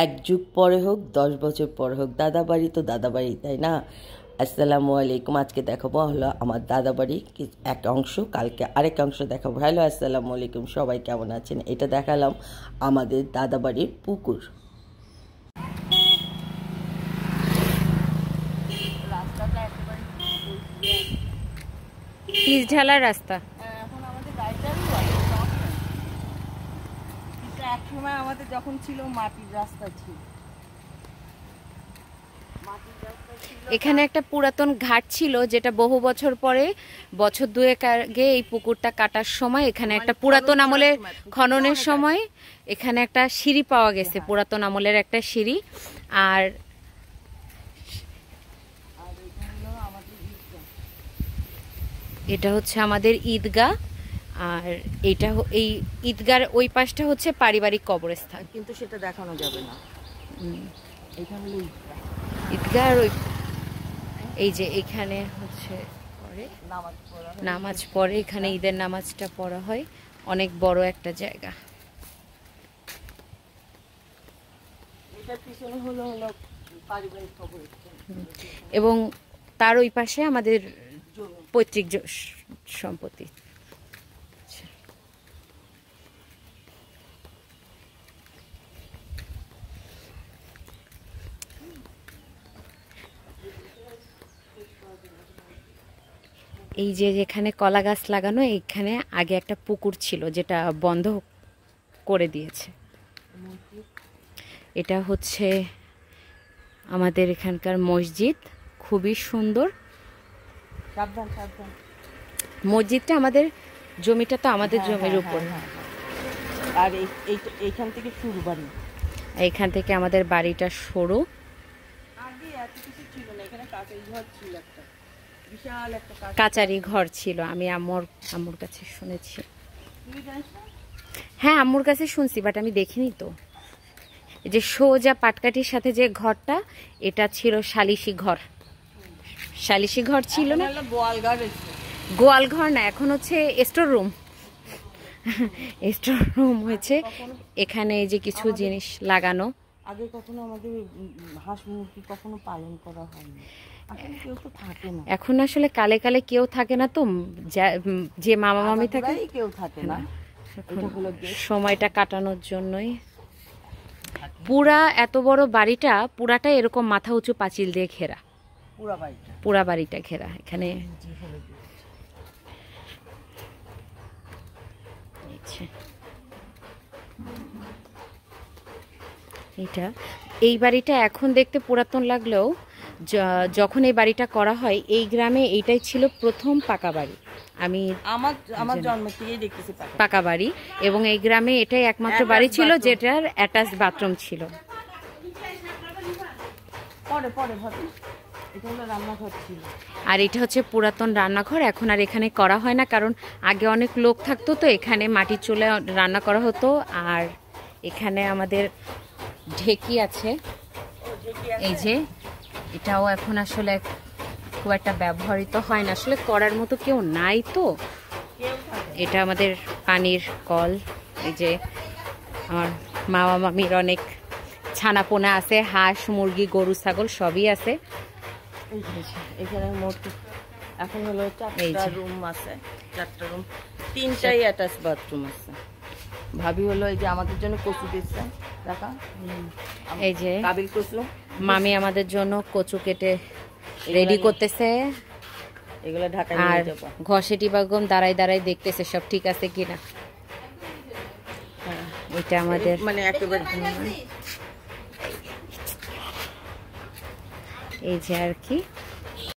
এক যুগ পরে হোক 10 বছর পরে হোক দাদাবাড়ি তো দাদাবাড়ি, তাই না? আসসালামু আলাইকুম। আজকে দেখাবো হলো আমার দাদাবাড়ি এক অংশ, কালকে আরেক অংশ দেখাবো। হ্যালো, আসসালামু আলাইকুম, সবাই কেমন আছেন? এটা দেখালাম আমাদের দাদাবাড়ির পুকুর। রাস্তাটা একেবারে পিচ ঢালা রাস্তা। এখন আমাদের গাড়িটারই এক সময় আমাদের যখন ছিল মাটির রাস্তা ছিল। এখানে একটা পুরাতন ঘাট ছিল, যেটা বহু বছর পরে, বছর দুয়েক আগে এই পুকুরটা কাটার সময় এখানে একটা পুরাতন আমলের খননের সময় এখানে একটা সিঁড়ি পাওয়া গেছে, পুরাতন আমলের একটা সিঁড়ি। আর এটা হচ্ছে আমাদের ঈদগাহ, আর এটা এই ঈদগার ওই পাশটা হচ্ছে পারিবারিক কবরস্থান, কিন্তু সেটা দেখানো যাবে না। এখানে ঈদগাহ ওই এই যে এখানে হচ্ছে নামাজ পড়ে, এখানে ঈদের নামাজটা পড়া হয়, অনেক বড় একটা জায়গা। এবং তার ওই পাশে আমাদের পৈতৃক সম্পত্তি। এই যে যেখানে কলা গাছ লাগানো, এইখানে আগে একটা পুকুর ছিল যেটা বন্ধ করে দিয়েছে। এটা হচ্ছে আমাদের এখানকার মসজিদ, খুবই সুন্দর। মসজিদটা আমাদের জমিটা তো আমাদের জমির উপর, আর এইখান থেকে শুরু বাড়ি, এইখান থেকে আমাদের বাড়িটা সরু। কাচারি ঘর ছিল, আমি আম্মুর কাছে শুনেছি। হ্যাঁ, আম্মুর কাছে শুনছি, বাট আমি দেখিনি তো। এই যে সোজা পাটকাঠির সাথে যে ঘরটা, এটা ছিল সালিশি ঘর। সালিশি ঘর ছিল না, গোয়াল ঘর না, এখন হচ্ছে স্টোর রুম। স্টোর রুম হয়েছে এখানে। এই যে কিছু জিনিস লাগানো, আগে কখনো আমাদের হাঁস মুরগি কখনো পালন করা হয়নি। এখন আসলে কালে কালে কেউ থাকে না তো, যে মামা মামি থাকে কেউ থাকে না, সময়টা কাটানোর জন্যই। পুরা এত বড় বাড়িটা পুরাটা এরকম মাথা উঁচু পাঁচিল দিয়ে ঘেরা, পুরা বাড়িটা ঘেরা। এখানে এই বাড়িটা এখন দেখতে পুরাতন লাগলেও যখন এই বাড়িটা করা হয়, এই গ্রামে এইটাই ছিল প্রথম পাকা বাড়ি। আমি আমার জন্ম থেকেই দেখতেছি পাকা বাড়ি, এবং এই গ্রামে এটাই একমাত্র বাড়ি ছিল যেটার অ্যাটাচ বাথরুম ছিল। আর এটা হচ্ছে পুরাতন রান্নাঘর, এখন আর এখানে করা হয় না, কারণ আগে অনেক লোক থাকতো তো এখানে মাটির চুলে রান্না করা হতো। আর এখানে আমাদের ঢেকি আছে, এই যে এটাও এখন আসলে খুব একটা ব্যবহৃত হয় না, আসলে করার মতো কেউ নাই তো। এটা আমাদের পানির কল। এই যে আমার মামা মামির অনেক ছানাপোনা আছে, হাঁস মুরগি গরু ছাগল সবই আছে। এখানে মোট এখন হলো 4টা রুম আছে, 4টা রুম, 3টাই অ্যাটাচ বাথরুম আছে। ভাবি হলো এই যে আমাদের জন্য কচু দিচ্ছে, দেখা এই যে কাবিল কচু, মামি আমাদের জন্য কচু কেটে রেডি করতেছে। এগুলো ঢাকায় আর ঘষেটি বেগম দাঁড়াই দাঁড়াই দেখতেছে সব ঠিক আছে কিনা। এটা আমাদের মানে একেবারে এই যে আর কি